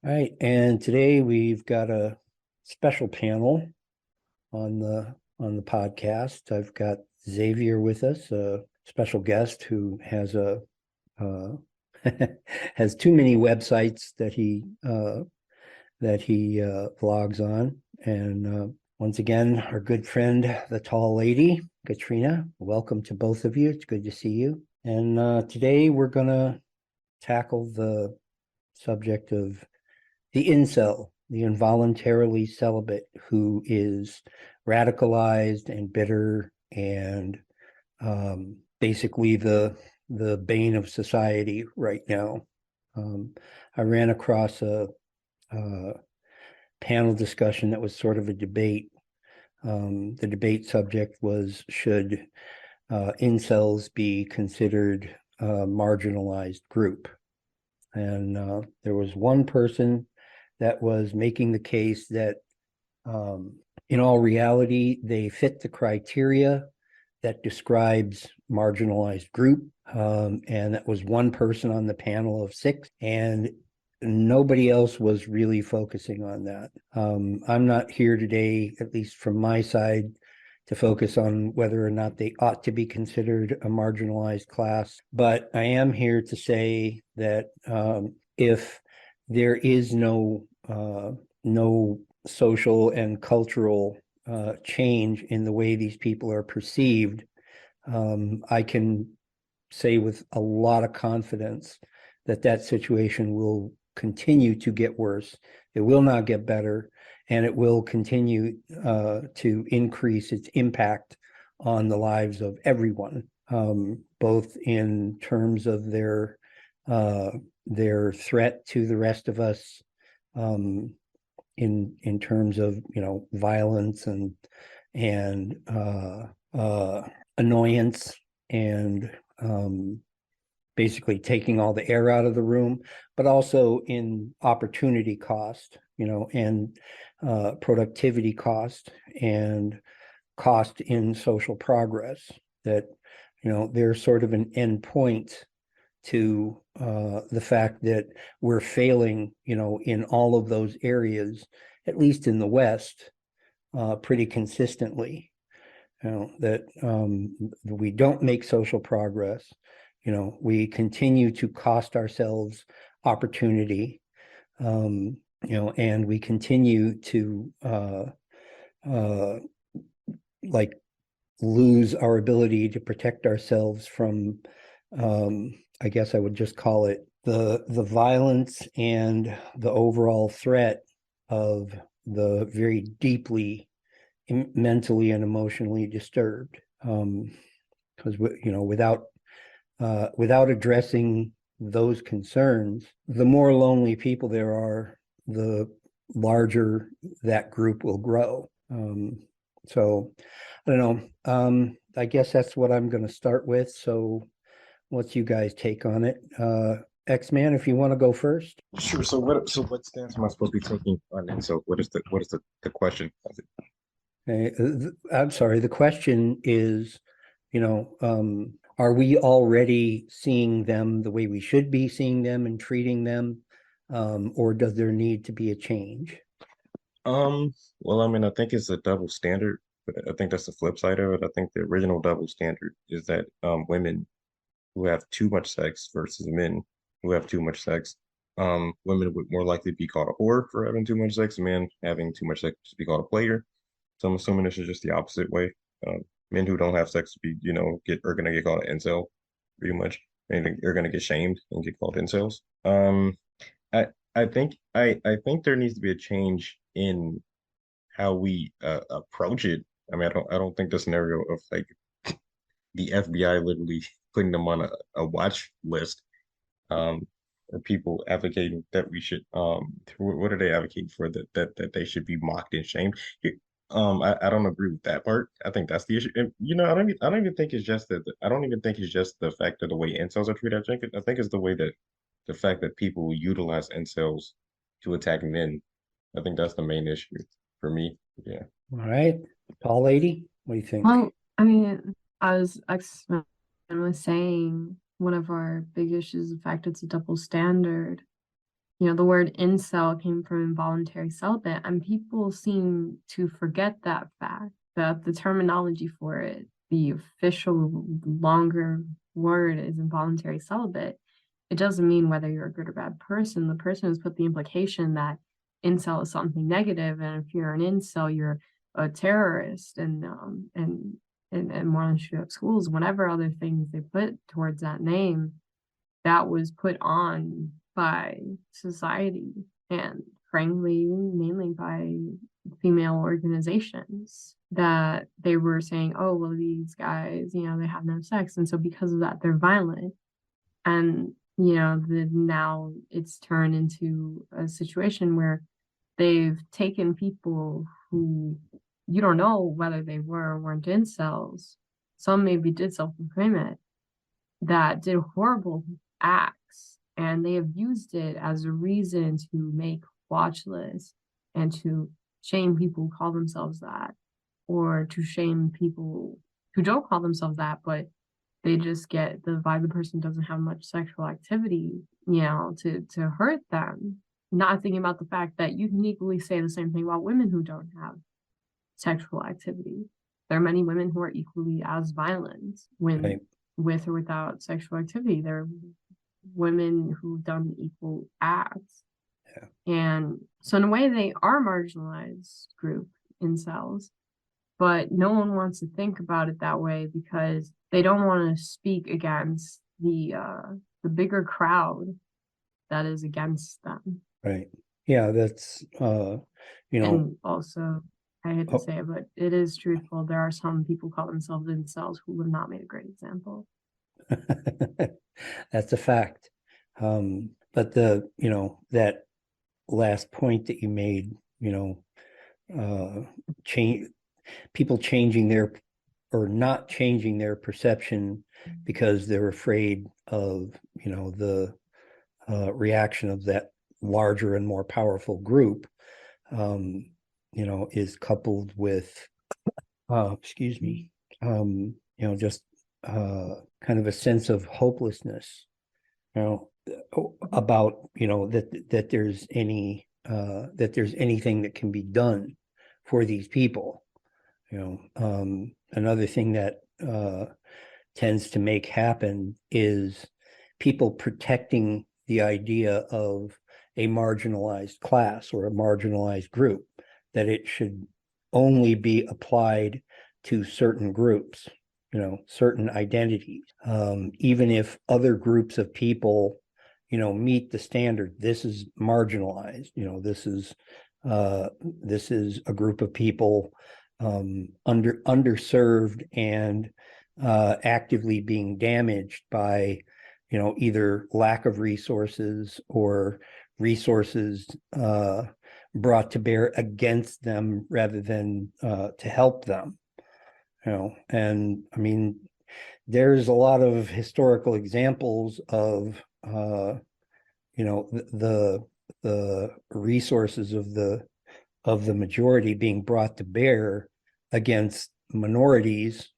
All right, and today we've got a special panel on the podcast. I've got Xavier with us, a special guest who has a uh, has too many websites that he vlogs on, and once again, our good friend, the tall lady, Katrina. Welcome to both of you. It's good to see you. And today we're gonna tackle the subject of the incel, the involuntarily celibate who is radicalized and bitter and basically the bane of society right now. I ran across a panel discussion that was sort of a debate. The debate subject was, should incels be considered a marginalized group? And there was one person that was making the case that in all reality, they fit the criteria that describes marginalized group. And that was one person on the panel of six, and nobody else was really focusing on that. I'm not here today, at least from my side, to focus on whether or not they ought to be considered a marginalized class. But I am here to say that if there is no social and cultural change in the way these people are perceived, I can say with a lot of confidence that that situation will continue to get worse. It will not get better, and it will continue to increase its impact on the lives of everyone, both in terms of their threat to the rest of us, in terms of violence and annoyance and basically taking all the air out of the room, but also in opportunity cost, and productivity cost and cost in social progress. That there's sort of an end point to the fact that we're failing, in all of those areas, at least in the West, pretty consistently. That we don't make social progress. We continue to cost ourselves opportunity, and we continue to like lose our ability to protect ourselves from, I guess I would just call it the violence and the overall threat of the very deeply mentally and emotionally disturbed. Because without addressing those concerns, the more lonely people there are, the larger that group will grow. So I don't know. I guess that's what I'm going to start with. So what's you guys' take on it? XMan, if you want to go first. Sure. So what stance am I supposed to be taking on it? So what is the question? Okay. I'm sorry. The question is, are we already seeing them the way we should be seeing them and treating them, or does there need to be a change? Well, I mean, I think it's a double standard, but I think that's the flip side of it. I think the original double standard is that women who have too much sex versus men who have too much sex, women would more likely be called a whore for having too much sex, men having too much sex to be called a player. So I'm assuming this is just the opposite way. Men who don't have sex be, are gonna get called an incel, pretty much. And they're gonna get shamed and get called incels. I I think there needs to be a change in how we approach it. I mean, I don't think the scenario of like the FBI literally putting them on a watch list, um, or people advocating that we should what are they advocating for, that they should be mocked and shamed. I don't agree with that part. I think that's the issue. And, I don't even think it's just that. I don't even think it's just the fact of the way incels are treated. I think it's the fact that people utilize incels to attack men. I think that's the main issue for me. Yeah. All right, tall lady, what do you think? Well, I mean, as XMan was saying, one of our big issues is the fact it's a double standard. the word incel came from involuntary celibate, and people seem to forget that fact, that the terminology for it, the official longer word is involuntary celibate. It doesn't mean whether you're a good or bad person. The person has put the implication that incel is something negative, and if you're an incel, you're a terrorist, and want to shoot up schools, whatever other things they put towards that name, that was put on by society, and frankly, mainly by female organizations, that they were saying, oh, well, these guys, they have no sex. And so because of that, they're violent. And, now it's turned into a situation where they've taken people who you don't know whether they were or weren't incels. Some maybe did self-employment, that did horrible acts, and they have used it as a reason to make watch lists and to shame people who call themselves that, or to shame people who don't call themselves that, but they just get the vibe the person doesn't have much sexual activity, to hurt them, not thinking about the fact that you can equally say the same thing about women who don't have sexual activity. There are many women who are equally as violent when with or without sexual activity. There are women who've done equal acts. Yeah. And so in a way, they are a marginalized group, incels, but no one wants to think about it that way because they don't want to speak against the bigger crowd that is against them. Right. Yeah, that's And also, I hate to say it, but it is truthful. There are some people call themselves incels who have not made a great example. That's a fact. But that last point that you made, people changing their or not changing their perception because they're afraid of, the reaction of that larger and more powerful group, is coupled with, just kind of a sense of hopelessness, about, that there's anything that can be done for these people. Another thing that tends to make happen is people protecting the idea of a marginalized class or a marginalized group, that it should only be applied to certain groups, certain identities. Even if other groups of people, meet the standard, this is marginalized, this is a group of people underserved and actively being damaged by, either lack of resources or resources brought to bear against them rather than to help them. And I mean, there's a lot of historical examples of the resources of the majority being brought to bear against minorities,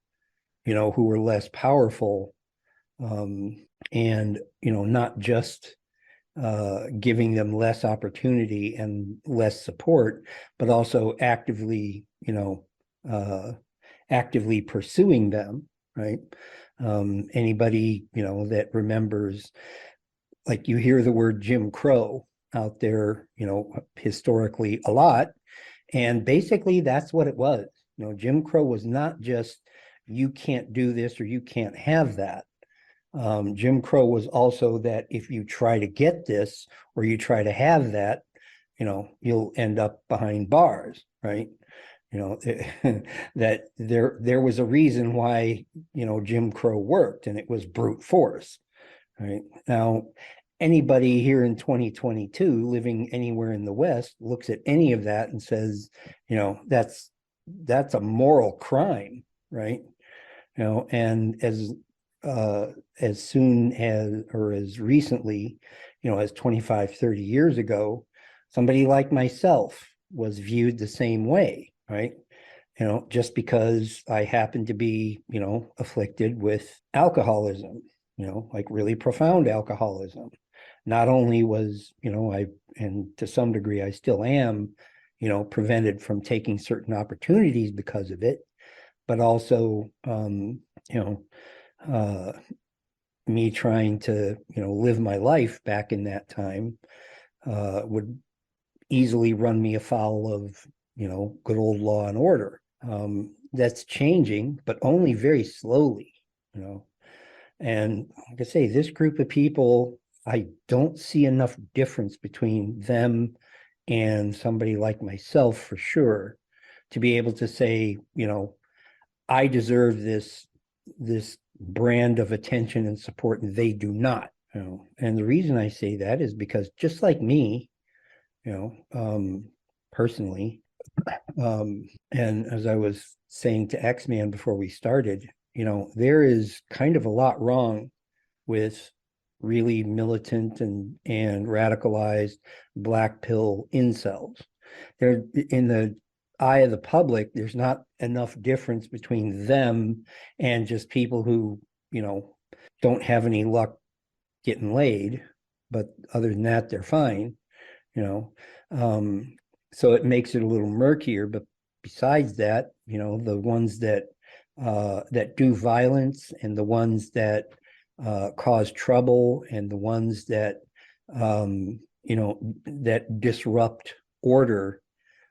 who were less powerful, and not just giving them less opportunity and less support, but also actively pursuing them, right? Anybody that remembers, like, you hear the word Jim Crow out there, historically a lot, and basically that's what it was. Jim Crow was not just you can't do this or you can't have that. Jim Crow was also that if you try to get this or you try to have that, you'll end up behind bars, right? That there was a reason why, Jim Crow worked, and it was brute force, right? Now, anybody here in 2022 living anywhere in the West looks at any of that and says, that's a moral crime, right? And as soon as, or as recently, as 25, 30 years ago, somebody like myself was viewed the same way, right? Just because I happen to be, afflicted with alcoholism, like really profound alcoholism. not only was, and to some degree I still am, prevented from taking certain opportunities because of it, but also, me trying to, live my life back in that time would easily run me afoul of, good old law and order. That's changing, but only very slowly, And like I say, this group of people, I don't see enough difference between them and somebody like myself for sure to be able to say, I deserve this brand of attention and support, and they do not. And the reason I say that is because just like me, personally, and as I was saying to XMan before we started, there is kind of a lot wrong with really militant and radicalized black pill incels. They're in the eye of the public, there's not enough difference between them and just people who, don't have any luck getting laid. But other than that, they're fine, you know. So it makes it a little murkier. But besides that, the ones that do violence and the ones that cause trouble and the ones that that disrupt order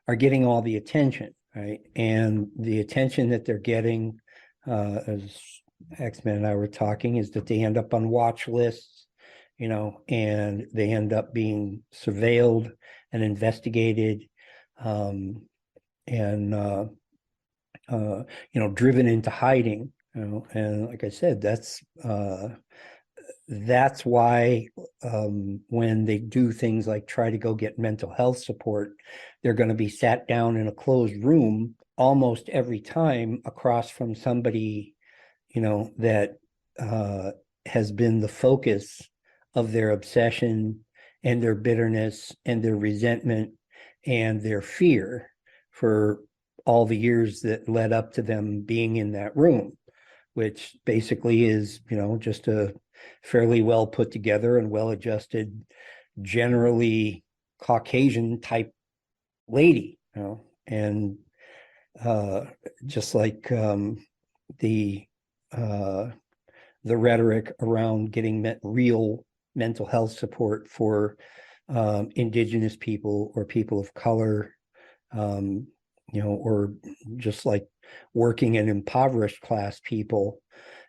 are getting all the attention, right? And the attention that they're getting, as XMan and I were talking, is that they end up on watch lists, and they end up being surveilled and investigated, and driven into hiding. And like I said, that's why when they do things like try to go get mental health support, they're going to be sat down in a closed room almost every time across from somebody, that has been the focus of their obsession and their bitterness and their resentment and their fear for all the years that led up to them being in that room, which basically is, just a fairly well put together and well adjusted, generally Caucasian type lady, and just like the rhetoric around getting real mental health support for indigenous people or people of color, or just like working in impoverished class people,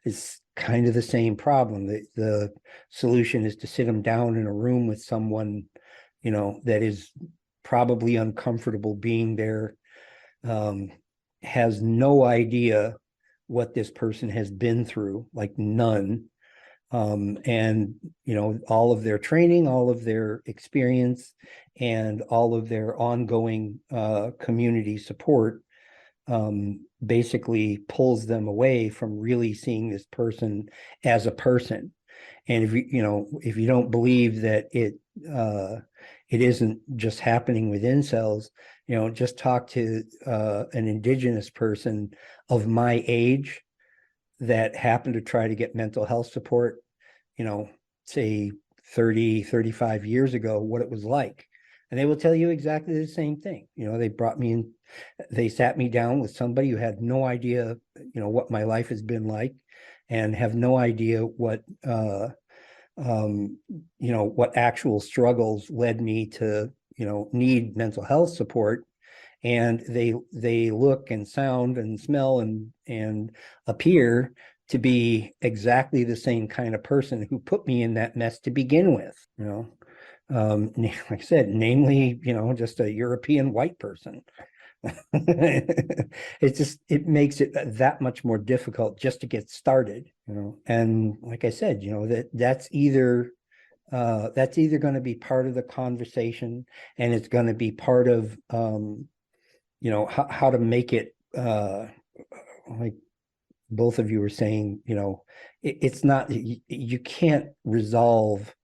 is kind of the same problem. The solution is to sit them down in a room with someone, that is probably uncomfortable being there, has no idea what this person has been through, like none. And, all of their training, all of their experience, and all of their ongoing community support basically pulls them away from really seeing this person as a person. And if you don't believe that it isn't just happening with incels, just talk to an indigenous person of my age that happened to try to get mental health support, say 30, 35 years ago, what it was like. And they will tell you exactly the same thing. They brought me in, they sat me down with somebody who had no idea, what my life has been like, and have no idea what, what actual struggles led me to, need mental health support. And they look and sound and smell and appear to be exactly the same kind of person who put me in that mess to begin with, like I said, namely, just a European white person. It makes it that much more difficult just to get started, and like I said, that's either going to be part of the conversation, and it's going to be part of how to make it like both of you were saying, it's not, you can't resolve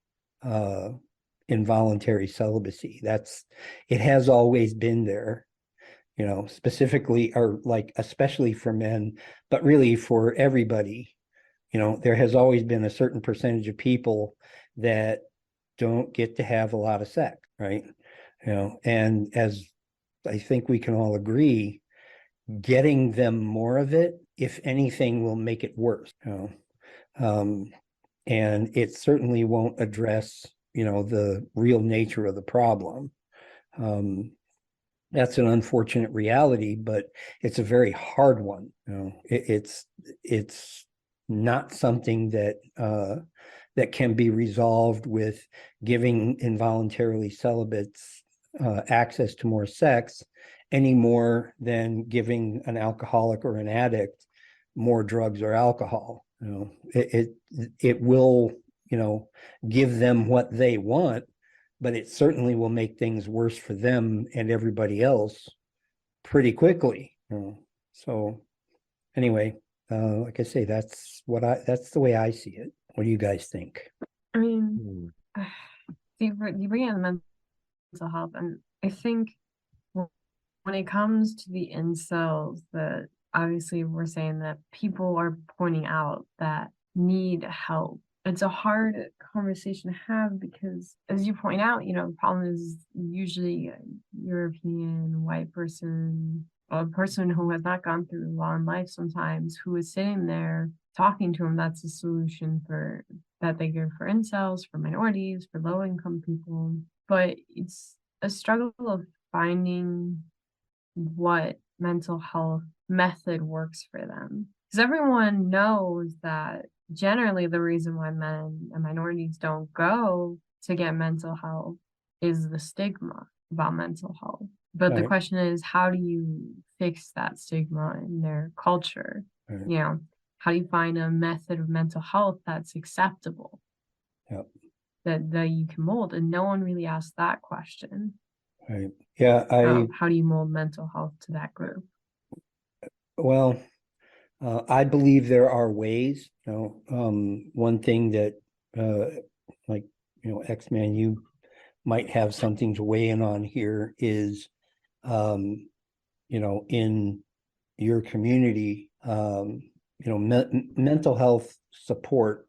involuntary celibacy. It has always been there, specifically, or like especially for men, but really for everybody. There has always been a certain percentage of people that don't get to have a lot of sex, right? And as I think we can all agree, getting them more of it, if anything, will make it worse. And it certainly won't address, the real nature of the problem. That's an unfortunate reality, but it's a very hard one. It's not something that that can be resolved with giving involuntarily celibates access to more sex, any more than giving an alcoholic or an addict more drugs or alcohol. It will, give them what they want, but it certainly will make things worse for them and everybody else pretty quickly. So anyway, like I say, that's the way I see it. What do you guys think? I mean, you bring in mental health, and I think when it comes to the incels, that obviously we're saying that people are pointing out that need help. It's a hard conversation to have because, as you point out, the problem is usually a European white person, a person who has not gone through a lot in life sometimes, who is sitting there talking to them. That's the solution that they give for incels, for minorities, for low income people. But it's a struggle of finding what mental health method works for them. Because everyone knows that generally the reason why men and minorities don't go to get mental health is the stigma about mental health. But the Right. question is, how do you fix that stigma in their culture? Right. How do you find a method of mental health that's acceptable? Yep. That you can mold? And no one really asked that question. Right. Yeah. How do you mold mental health to that group? Well, I believe there are ways. One thing that, like, XMan, you might have something to weigh in on here is, in your community, mental health support,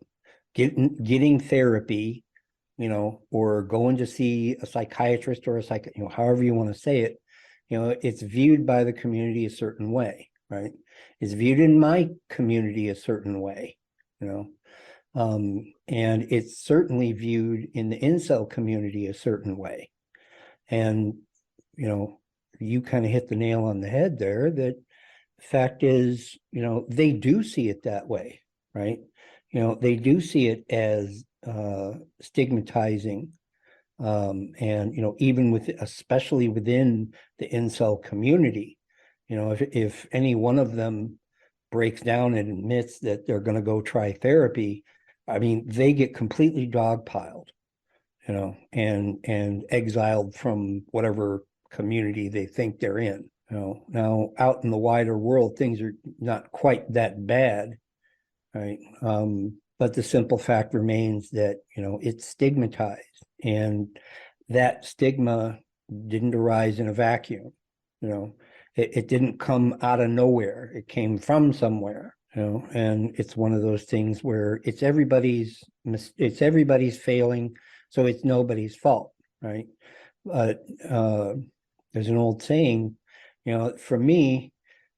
getting therapy, or going to see a psychiatrist or however you want to say it, it's viewed by the community a certain way, right? It's viewed in my community a certain way, and it's certainly viewed in the incel community a certain way. And, you kind of hit the nail on the head there, that fact is, they do see it that way, right? They do see it as stigmatizing. And, even especially within the incel community, if any one of them breaks down and admits that they're going to go try therapy, I mean, they get completely dogpiled, and exiled from whatever community they think they're in. Now out in the wider world, things are not quite that bad, right? But the simple fact remains that, it's stigmatized, and that stigma didn't arise in a vacuum. It didn't come out of nowhere. It came from somewhere, and it's one of those things where it's everybody's failing, so it's nobody's fault, right? But there's an old saying, for me,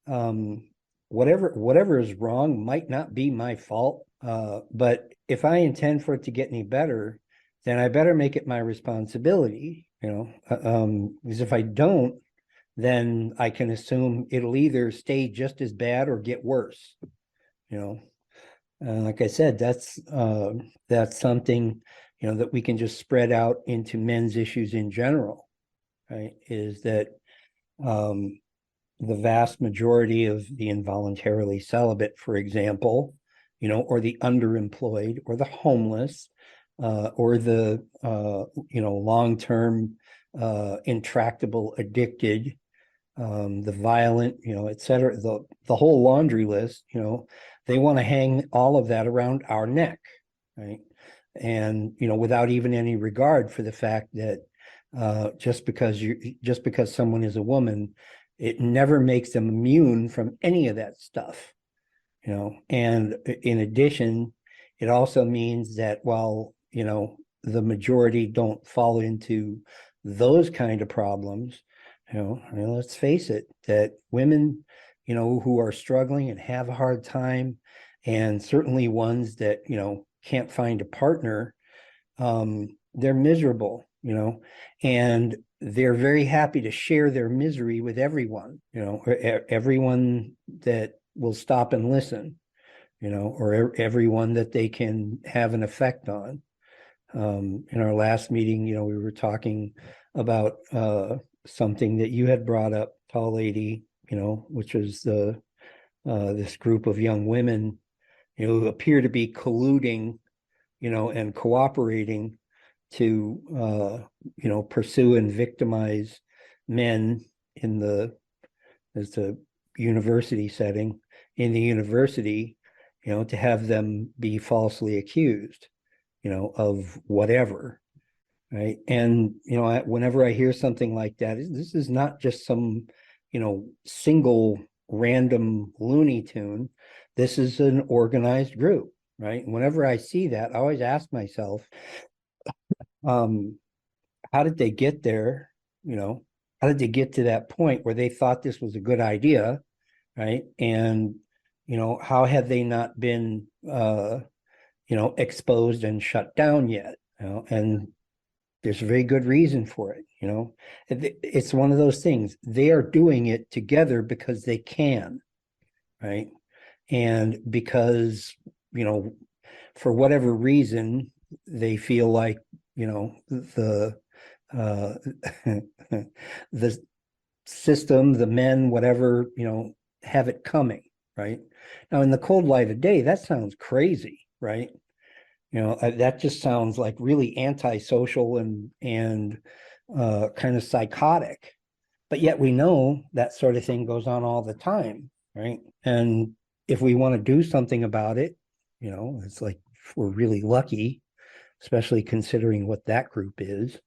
whatever is wrong might not be my fault, but if I intend for it to get any better, then I better make it my responsibility, because if I don't, then I can assume it'll either stay just as bad or get worse. Like I said, that's something, that we can just spread out into men's issues in general, right? Is that the vast majority of the involuntarily celibate, for example, or the underemployed, or the homeless, or the long-term intractable addicted, the violent, et cetera, the whole laundry list, they want to hang all of that around our neck, right? And, without even any regard for the fact that just because someone is a woman, it never makes them immune from any of that stuff, and in addition, it also means that while, the majority don't fall into those kind of problems, I mean, let's face it, that women, who are struggling and have a hard time, and certainly ones that, can't find a partner, they're miserable, and they're very happy to share their misery with everyone, everyone that will stop and listen, or everyone that they can have an effect on. In our last meeting, we were talking about something that you had brought up, tall lady, which was this group of young women, who appear to be colluding, and cooperating to, pursue and victimize men as a university setting, in the university, to have them be falsely accused, of whatever. Right. And, whenever I hear something like that, this is not just some, single random Looney Tune. This is an organized group. Right. And whenever I see that, I always ask myself, how did they get there? How did they get to that point where they thought this was a good idea? Right. And, how have they not been, exposed and shut down yet? And there's a very good reason for it. It's one of those things. They are doing it together because they can, right? And because, for whatever reason, they feel like, the the system, the men, whatever, have it coming, right? Now, in the cold light of day, that sounds crazy, right? That just sounds like really antisocial and kind of psychotic. But yet we know that sort of thing goes on all the time, right? And if we want to do something about it, it's like, if we're really lucky, especially considering what that group is.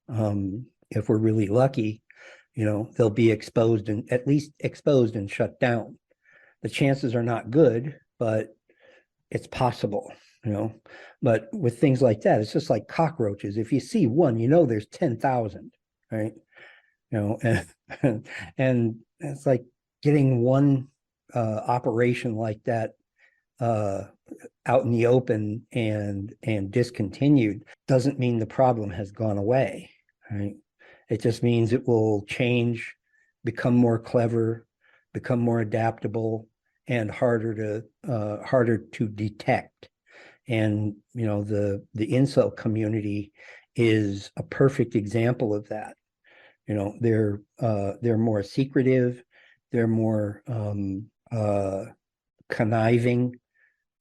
If we're really lucky, they'll be exposed and at least exposed and shut down. The chances are not good, but it's possible, But with things like that, it's just like cockroaches. If you see one, there's 10,000, right? And it's like getting one operation like that out in the open and discontinued doesn't mean the problem has gone away, right? It just means it will change, become more clever, become more adaptable, and harder to detect. And the incel community is a perfect example of that. They're more secretive, they're more conniving,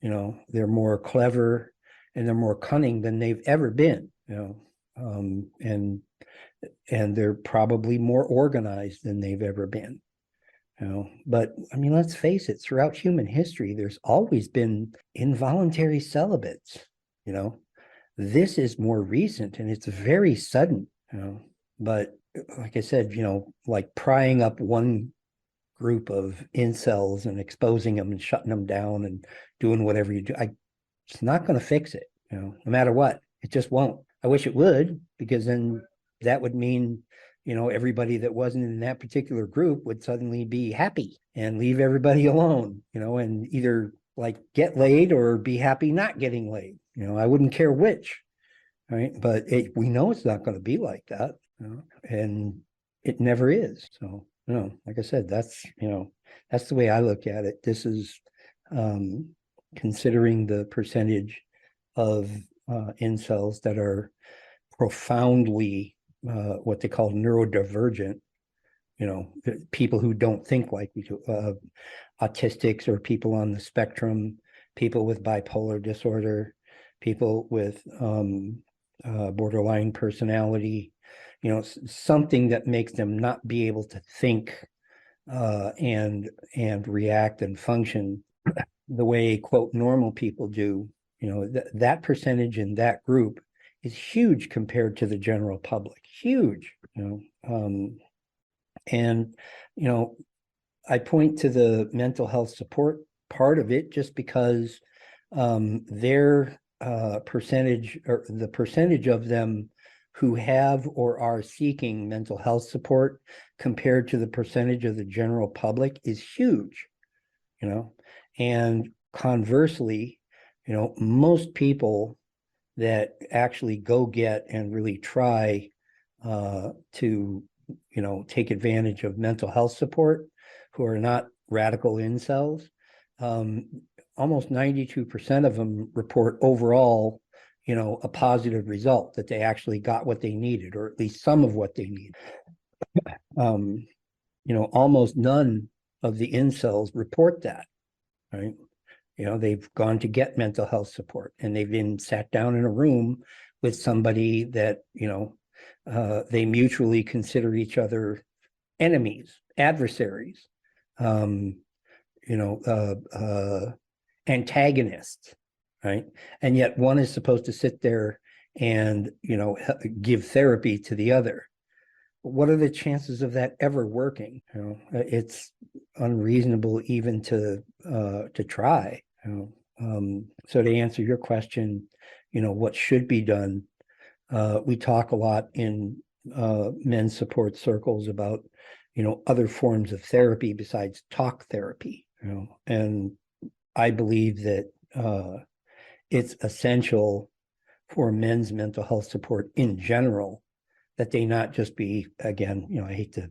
they're more clever, and they're more cunning than they've ever been, and they're probably more organized than they've ever been. But I mean, let's face it, throughout human history, there's always been involuntary celibates. This is more recent and it's very sudden, but like I said, like prying up one group of incels and exposing them and shutting them down and doing whatever you do, it's not going to fix it, no matter what. It just won't. I wish it would, because then that would mean, everybody that wasn't in that particular group would suddenly be happy and leave everybody alone, and either like get laid or be happy not getting laid. I wouldn't care which, right? But we know it's not going to be like that, and it never is. So, like I said, that's the way I look at it. This is considering the percentage of incels that are profoundly what they call neurodivergent, people who don't think like we do, autistics or people on the spectrum, people with bipolar disorder, people with borderline personality, something that makes them not be able to think and react and function the way, quote, normal people do. That percentage in that group is huge compared to the general public, huge. And I point to the mental health support part of it just because they're percentage, or the percentage of them who have or are seeking mental health support compared to the percentage of the general public is huge, you know. And conversely, you know, most people that actually go get and really try to, you know, take advantage of mental health support, who are not radical incels, almost 92% of them report overall, you know, a positive result, that they actually got what they needed, or at least some of what they need. You know, almost none of the incels report that, right? You know, they've gone to get mental health support, and they've been sat down in a room with somebody that, you know, they mutually consider each other enemies, adversaries, you know, antagonists, right? And yet one is supposed to sit there and, you know, give therapy to the other. What are the chances of that ever working? You know, it's unreasonable even to try. You know? So to answer your question, you know, what should be done? We talk a lot in men's support circles about, you know, other forms of therapy besides talk therapy. You know, and I believe that it's essential for men's mental health support in general, that they not just be, again, you know, I hate to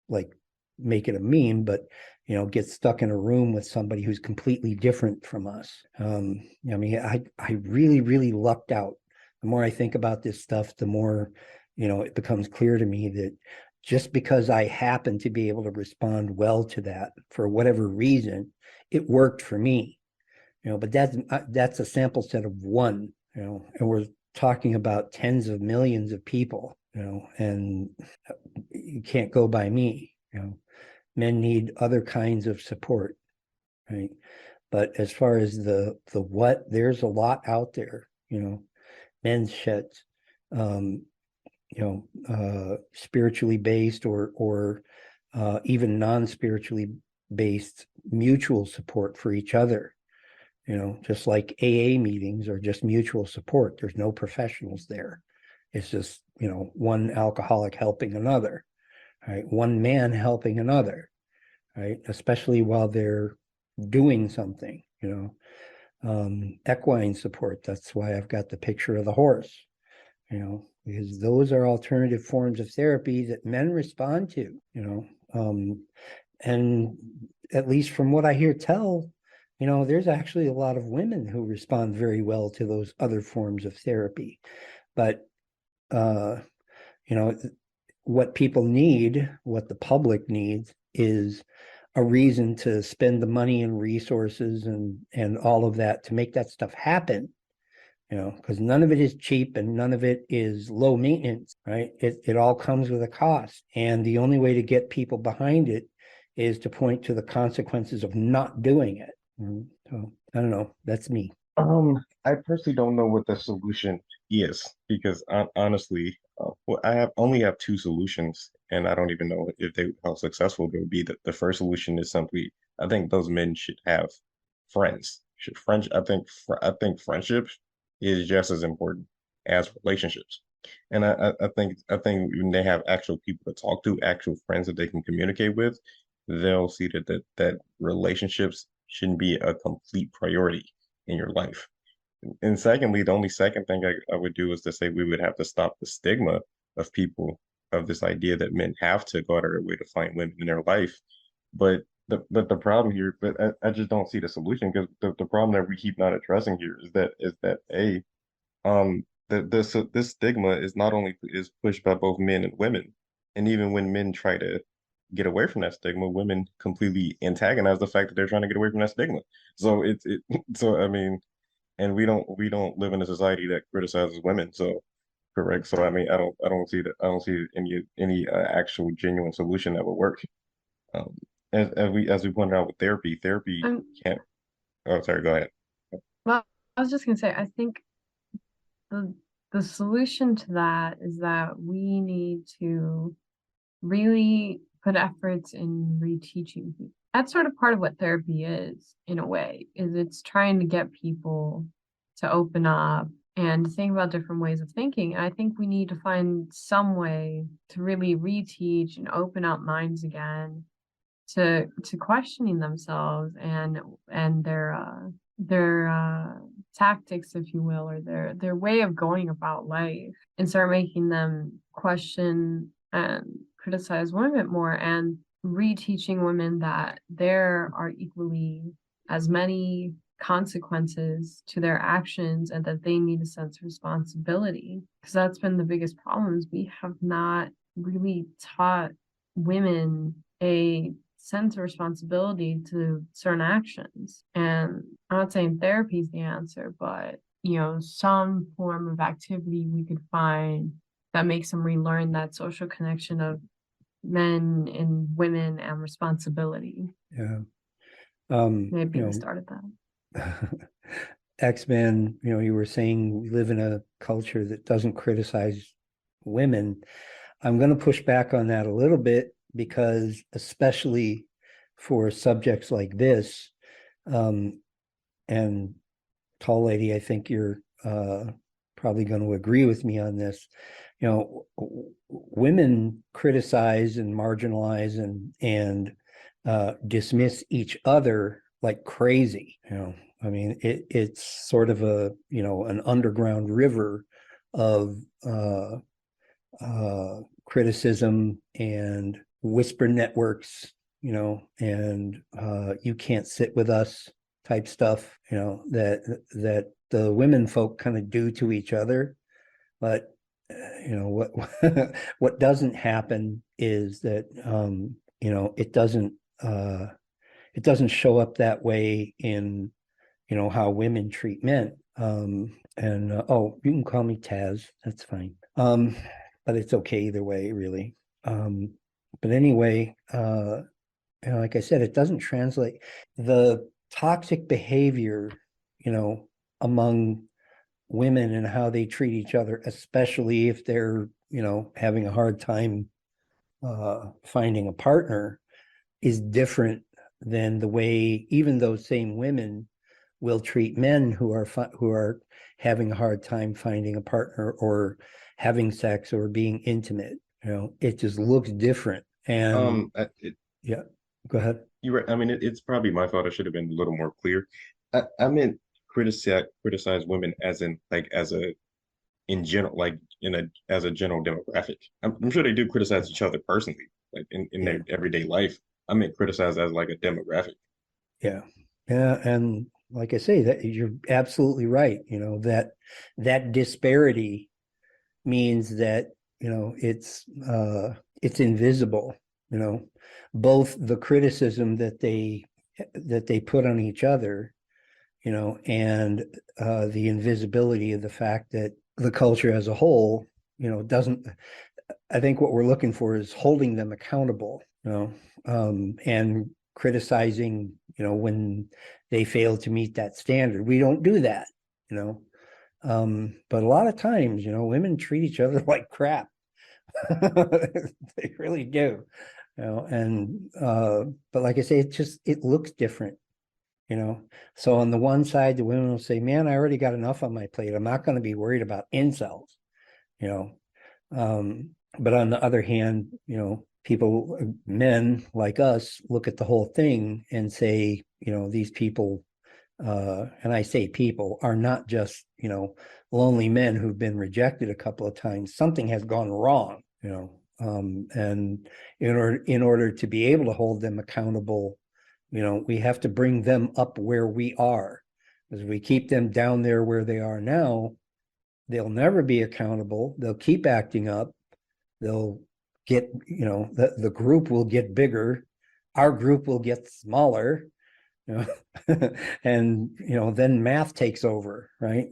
like make it a meme, but, you know, get stuck in a room with somebody who's completely different from us. I mean, I really, really lucked out. The more I think about this stuff, the more, you know, it becomes clear to me that just because I happen to be able to respond well to that for whatever reason, it worked for me. You know, but that's a sample set of one, you know, and we're talking about tens of millions of people, you know, and you can't go by me, you know. Men need other kinds of support, right? But as far as the what, there's a lot out there, you know. Men's sheds, you know, spiritually based or even non-spiritually based mutual support for each other. You know, just like AA meetings are just mutual support. There's no professionals there. It's just, you know, one alcoholic helping another, right? One man helping another, right? Especially while they're doing something, you know. Equine support. That's why I've got the picture of the horse, you know, because those are alternative forms of therapy that men respond to, you know. And at least from what I hear tell, you know, there's actually a lot of women who respond very well to those other forms of therapy. But, you know, what people need, what the public needs, is a reason to spend the money and resources and all of that to make that stuff happen. You know, because none of it is cheap and none of it is low maintenance, right? It all comes with a cost. And the only way to get people behind it is to point to the consequences of not doing it. So I don't know. That's me. I personally don't know what the solution is because honestly, well, I only have two solutions, and I don't even know if they how successful they would be. The first solution is simply, I think those men should have friends. Should friends? I think friendship is just as important as relationships. And I think when they have actual people to talk to, actual friends that they can communicate with, they'll see that relationships shouldn't be a complete priority in your life. And secondly, the only second thing I would do is to say we would have to stop the stigma of people of this idea that men have to go out of their way to find women in their life. But the problem here, but I just don't see the solution because the problem that we keep not addressing here is that a this stigma is not only is pushed by both men and women, and even when men try to get away from that stigma, women completely antagonize the fact that they're trying to get away from that stigma. So so I mean, and we don't live in a society that criticizes women. So correct. So I mean, I don't see that I don't see any actual genuine solution that would work. Um, as we pointed out with therapy Um, can't. Oh, sorry. Go ahead. well, I was just gonna say, I think the the solution to that is that we need to really put efforts in reteaching people. That's sort of part of what therapy is, in a way, is it's trying to get people to open up and think about different ways of thinking. And I think we need to find some way to really reteach and open up minds again to questioning themselves and their tactics, if you will, or their way of going about life, and start making them question and criticize women more, and reteaching women that there are equally as many consequences to their actions and that they need a sense of responsibility, because that's been the biggest problems. We have not really taught women a sense of responsibility to certain actions. And I'm not saying therapy is the answer, but some form of activity we could find that makes them relearn that social connection of men and women and responsibility. Yeah. Maybe we started that. XMan, you were saying we live in a culture that doesn't criticize women. I'm going to push back on that a little bit, because especially for subjects like this, and tall lady, I think you're probably going to agree with me on this. Women criticize and marginalize and dismiss each other like crazy. I mean, it's sort of an underground river of criticism and whisper networks, and you can't sit with us type stuff, that the women folk kind of do to each other. But what what doesn't happen is that it doesn't show up that way in how women treat men. And oh, you can call me Taz, that's fine. But it's okay either way, really. But anyway, like I said, it doesn't translate. The toxic behavior, among women and how they treat each other, especially if they're, having a hard time finding a partner, is different than the way even those same women will treat men who are having a hard time finding a partner or having sex or being intimate. It just looks different. And yeah, go ahead. You're right. I mean, it's probably my fault. I should have been a little more clear. I meant criticize women as in like in general, like as a general demographic. I'm sure they do criticize each other personally, like in their everyday life. I meant criticize as like a demographic. Yeah. And like I say, that you're absolutely right. That disparity means that, it's invisible, both the criticism that they put on each other, and the invisibility of the fact that the culture as a whole, doesn't. I think what we're looking for is holding them accountable, and criticizing, when they fail to meet that standard. We don't do that, but a lot of times, women treat each other like crap. They really do, and but like I say, it looks different. So on the one side, the women will say, man, I already got enough on my plate, I'm not going to be worried about incels. But on the other hand, people, men like us, look at the whole thing and say, these people, and I say people, are not just, lonely men who've been rejected a couple of times. Something has gone wrong, and in order to be able to hold them accountable, we have to bring them up where we are. As we keep them down there where they are now, they'll never be accountable. They'll keep acting up. They'll get, the group will get bigger. Our group will get smaller, and, then math takes over, right?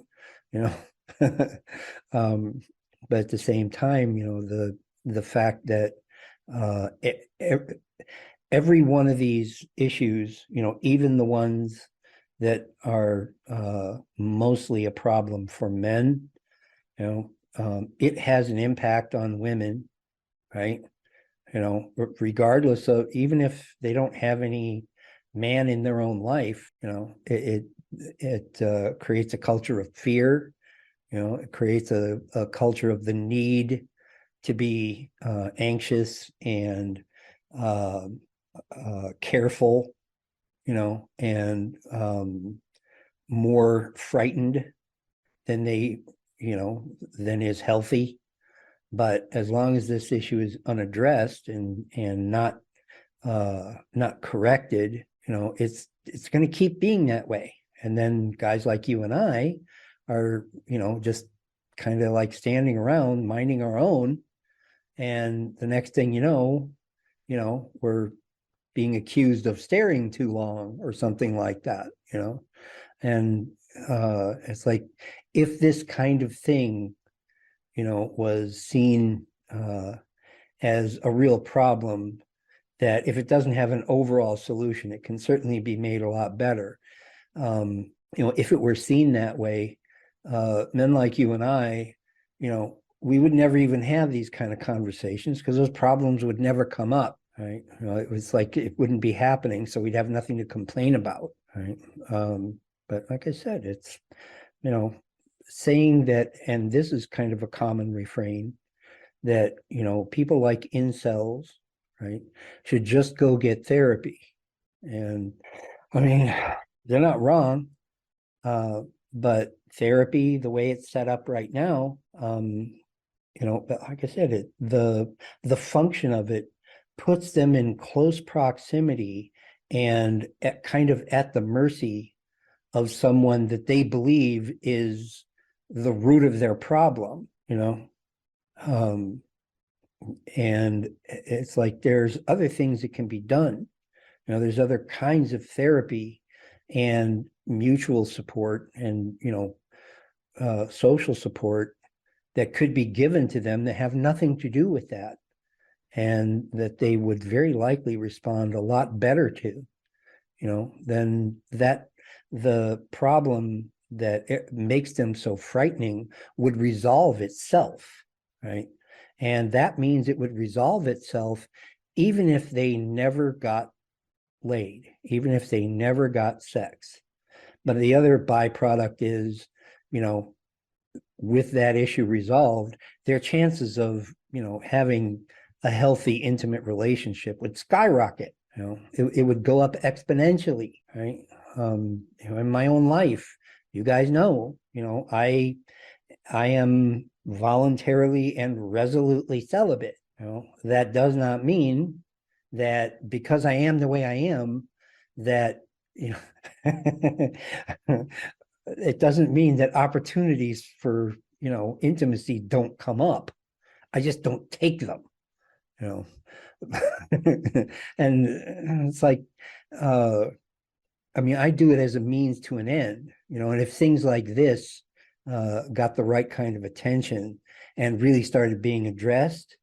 But at the same time, the fact that every one of these issues, even the ones that are mostly a problem for men, it has an impact on women, right? Regardless of, even if they don't have any man in their own life, it creates a culture of fear. It creates a culture of the need to be anxious and careful, and more frightened than than is healthy. But as long as this issue is unaddressed and not corrected, it's going to keep being that way. And then guys like you and I are, just kind of like standing around minding our own. And the next thing we're being accused of staring too long or something like that, And it's like, if this kind of thing, was seen as a real problem, that if it doesn't have an overall solution, it can certainly be made a lot better. If it were seen that way, men like you and I, we would never even have these kind of conversations because those problems would never come up, right? It was like it wouldn't be happening, so we'd have nothing to complain about, right? But like I said, it's, saying that, and this is kind of a common refrain, that, people like incels, right, should just go get therapy. And I mean, they're not wrong, but therapy, the way it's set up right now, but like I said, the function of it puts them in close proximity and kind of at the mercy of someone that they believe is the root of their problem, and it's like there's other things that can be done. There's other kinds of therapy and mutual support and social support that could be given to them that have nothing to do with that, and that they would very likely respond a lot better to, than that. The problem that it makes them so frightening would resolve itself, right? And that means it would resolve itself even if they never got laid, even if they never got sex. But the other byproduct is, with that issue resolved, their chances of, having a healthy, intimate relationship would skyrocket. It would go up exponentially, right? In my own life, you guys know, I am voluntarily and resolutely celibate. That does not mean that because I am the way I am, that, it doesn't mean that opportunities for, intimacy don't come up. I just don't take them, and it's like, I mean, I do it as a means to an end, and if things like this got the right kind of attention and really started being addressed,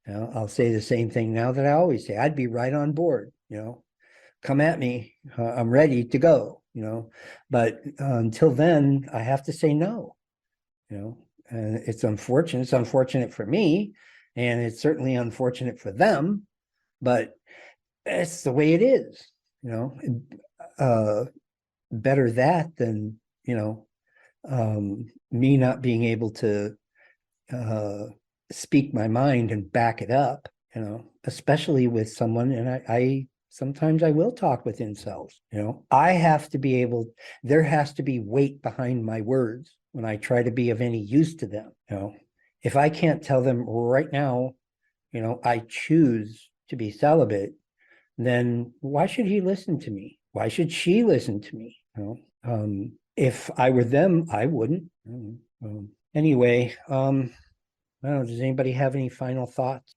I'll say the same thing now that I always say. I'd be right on board, come at me, I'm ready to go, but until then, I have to say no, and it's unfortunate. It's unfortunate for me, and it's certainly unfortunate for them, but it's the way it is, better that than, me not being able to speak my mind and back it up, especially with someone. And I sometimes I will talk with incels, I have to be able, there has to be weight behind my words when I try to be of any use to them. If I can't tell them right now, I choose to be celibate, then why should he listen to me? Why should she listen to me? If I were them, I wouldn't. Anyway, I don't know. Does anybody have any final thoughts?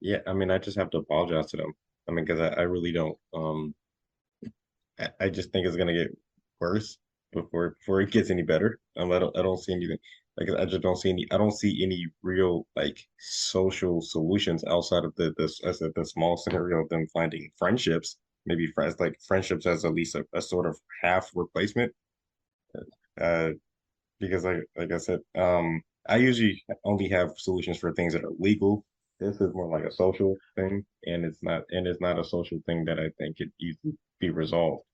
Yeah, I mean, I just have to apologize to them. I mean, because I really don't. I just think it's gonna get worse before it gets any better. I don't see anything. Like, I just don't see any. I don't see any real like social solutions outside of the small scenario of them finding friendships. Maybe friends, like friendships as at least a sort of half replacement. Uh, because like I said, I usually only have solutions for things that are legal. This is more like a social thing, and it's not a social thing that I think could easily be resolved.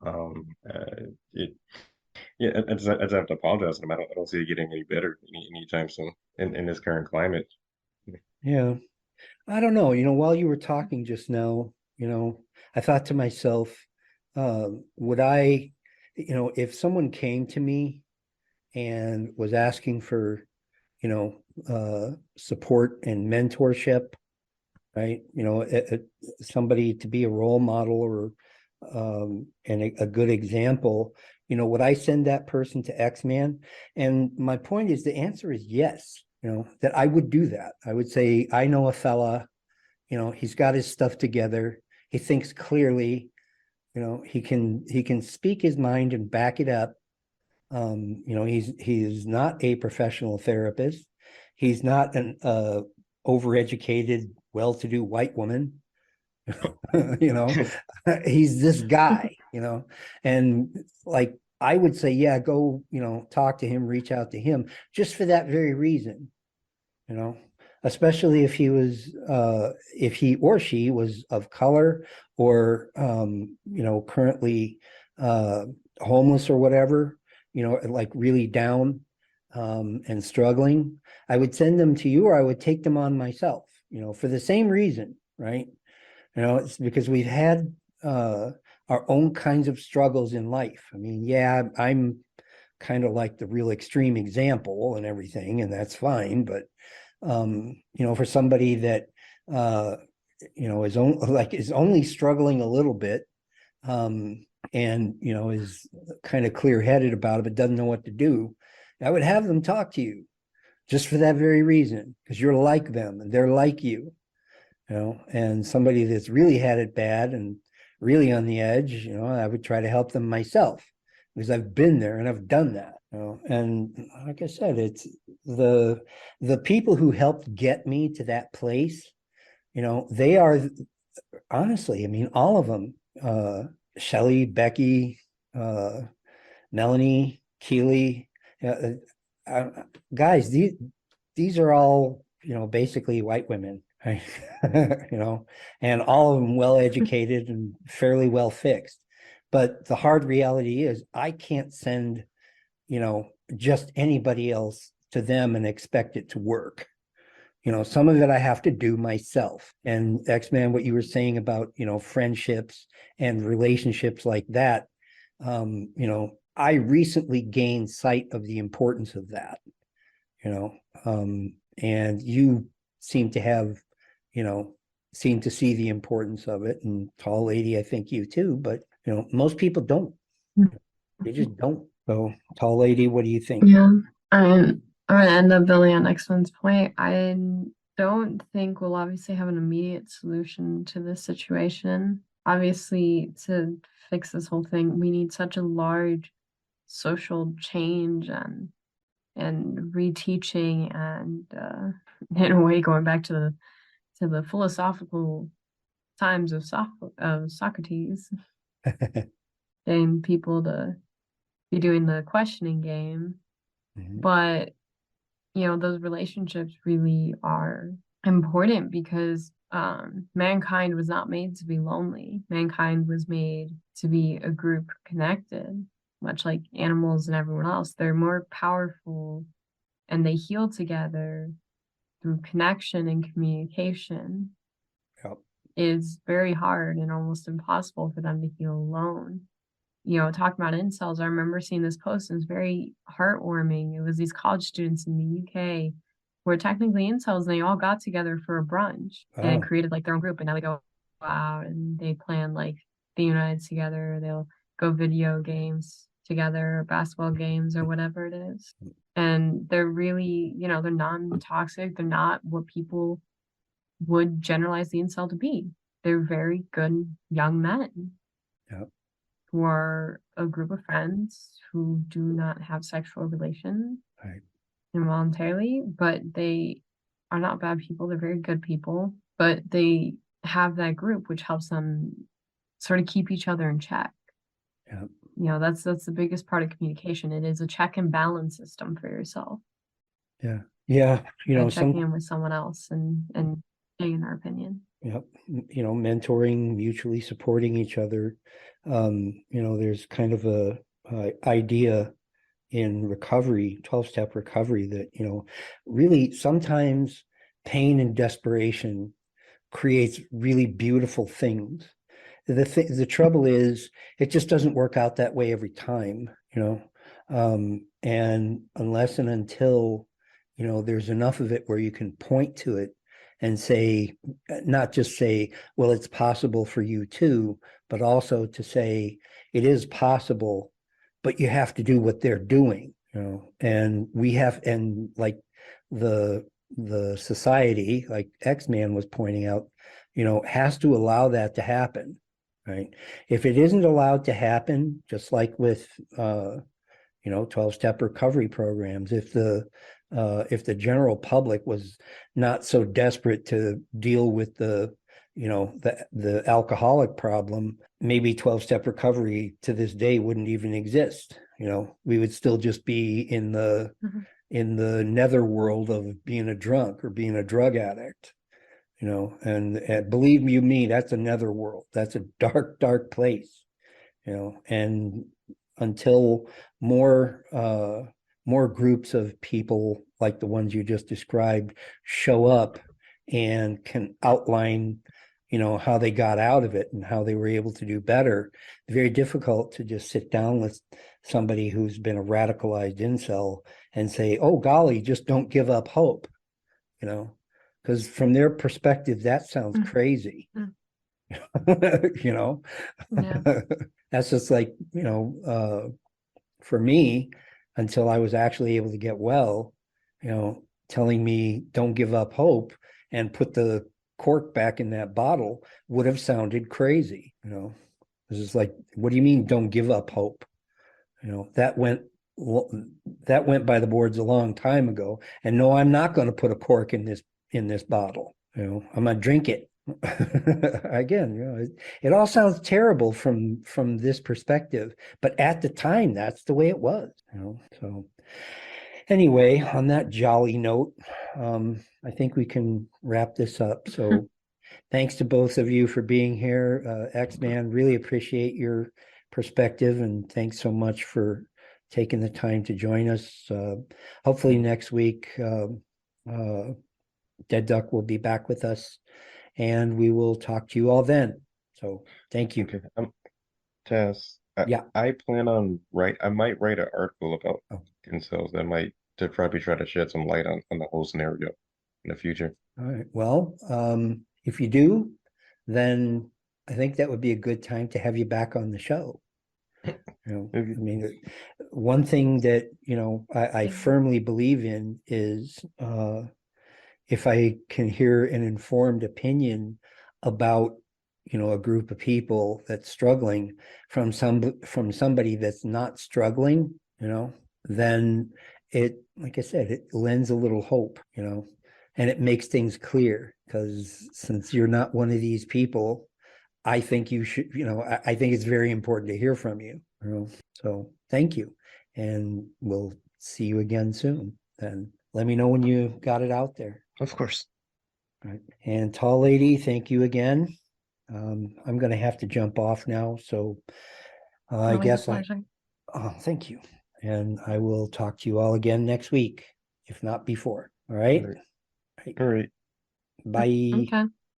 It yeah, I just have to apologize to them. I don't see it getting any better anytime soon in this current climate. Yeah. I don't know. While you were talking just now, I thought to myself, would I, if someone came to me and was asking for, support and mentorship, right? Somebody to be a role model or and a good example, would I send that person to XMan? And my point is the answer is yes, that I would do that. I would say, I know a fella, he's got his stuff together. He thinks clearly, he can speak his mind and back it up. He's not a professional therapist. He's not an overeducated, well-to-do white woman. you know, he's this guy, and like I would say, yeah, go, talk to him, reach out to him, just for that very reason, you know, especially if he or she was of color or currently homeless or whatever, like really down and struggling. I would send them to you, or I would take them on myself, for the same reason, right? It's because we've had our own kinds of struggles in life. I mean, yeah, I'm kind of like the real extreme example and everything, and that's fine. But for somebody that is only struggling a little bit, and is kind of clear-headed about it, but doesn't know what to do, I would have them talk to you just for that very reason, because you're like them and they're like you. And somebody that's really had it bad and really on the edge, I would try to help them myself because I've been there and I've done that. And like I said, it's the people who helped get me to that place, they are honestly, I mean, all of them, Shelly, Becky, Melanie, Keely, guys, these are all, basically white women. Right? And all of them well educated and fairly well fixed. But the hard reality is I can't send, just anybody else to them and expect it to work. Some of it I have to do myself. And XMan, what you were saying about, friendships and relationships like that, I recently gained sight of the importance of that, and you seem to have, seem to see the importance of it. And tall lady, I think you too, but most people don't. They just don't. So tall lady, what do you think? Yeah, I'm I'm gonna end up building on next one's point. I don't think we'll obviously have an immediate solution to this situation. Obviously, to fix this whole thing, we need such a large social change and reteaching and in a way going back to the philosophical times of Socrates, getting people to be doing the questioning game. Mhm. But those relationships really are important because mankind was not made to be lonely. Mankind was made to be a group connected, much like animals and everyone else. They're more powerful and they heal together through connection and communication. Yep. Is very hard and almost impossible for them to heal alone. Talking about incels, I remember seeing this post and it was very heartwarming. It was these college students in the UK who were technically incels and they all got together for a brunch and Oh, created like their own group. And now they go out and they plan like theme nights together. They'll go video games together, basketball games or whatever it is. And they're really, they're non-toxic. They're not what people would generalize the incel to be. They're very good young men yep. who are a group of friends who do not have sexual relations Right. involuntarily, but they are not bad people. They're very good people, but they have that group which helps them sort of keep each other in check. Yep. That's the biggest part of communication. It is a check and balance system for yourself Yeah. Yeah. and checking in with someone else and getting their opinion. Yep. You know, mentoring, mutually supporting each other. You know, there's kind of a idea in recovery, 12-step recovery, that, you know, really sometimes pain and desperation creates really beautiful things. The trouble is it just doesn't work out that way every time, you know. And unless and until, you know, there's enough of it where you can point to it and say, not just say, well, it's possible for you too, but also to say it is possible, but you have to do what they're doing, you know. And we have, and like the society, like XMan was pointing out, you know, has to allow that to happen, right? If it isn't allowed to happen, just like with you know, 12-step recovery programs, if the general public was not so desperate to deal with the, you know, the alcoholic problem, maybe 12-step recovery to this day wouldn't even exist. You know, we would still just be in the netherworld of being a drunk or being a drug addict, you know. And believe you me, that's a netherworld. That's a dark, dark place, you know. And until more groups of people like the ones you just described show up and can outline, you know, how they got out of it and how they were able to do better, it's very difficult to just sit down with somebody who's been a radicalized incel and say, oh golly, just don't give up hope, you know, because from their perspective that sounds crazy. You know. Yeah. That's just like, you know, for me, until I was actually able to get well, you know, telling me don't give up hope and put the cork back in that bottle would have sounded crazy, you know. This is like, what do you mean don't give up hope? You know, that went by the boards a long time ago. And no, I'm not going to put a cork in this bottle. You know, I'm going to drink it. Again, you know, it all sounds terrible from this perspective, but at the time that's the way it was, you know. So anyway, on that jolly note, I think we can wrap this up. So thanks to both of you for being here. XMan, really appreciate your perspective, and thanks so much for taking the time to join us. Hopefully next week, Dead Duck will be back with us, and we will talk to you all then. So thank you. Okay. Tess, Yeah. I plan on I might write an article about Oh. incels that might to probably try to shed some light on the whole scenario in the future. All right. Well, if you do, then I think that would be a good time to have you back on the show. You know, I mean, one thing that, you know, I firmly believe in is if I can hear an informed opinion about, you know, a group of people that's struggling from somebody that's not struggling, you know, then it, like I said, it lends a little hope, you know, and it makes things clear, because since you're not one of these people, I think you should, you know, I think it's very important to hear from you, you know. So thank you. And we'll see you again soon. Then let me know when you got it out there. Of course. Right. And tall lady, thank you again. I'm going to have to jump off now. So I Always a guess pleasure. thank you. And I will talk to you all again next week, if not before. All right. All right. Bye. Okay.